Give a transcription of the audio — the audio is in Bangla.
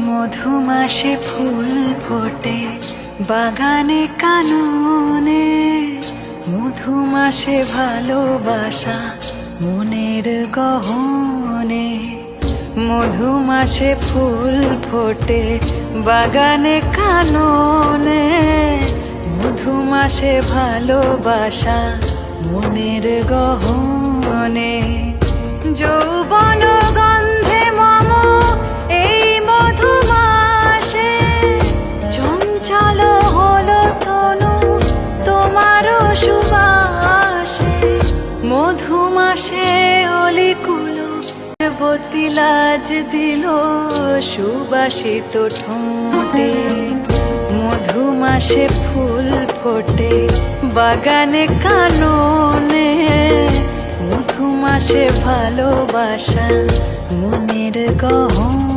মধুমাসে ফুল ফোটে বাগানে কাননে, মধুমাসে ভালোবাসা মনের গহনে। মধুমাসে ফুল ফোটে বাগানে কাননে, মধুমাসে ভালোবাসা মনের গহনে। যৌবন গন্ধে মম এই মধুমাসে, চঞ্চল হলো তনু তোমারও সুবাসে। মধুমাসে অলিকুলো বতিলাজ দিল সুবাসিত ঠোঁটে। মধুমাসে ফুল ফোটে বাগানে কাননে, মধুমাসে ভালোবাসা মনের গহনে।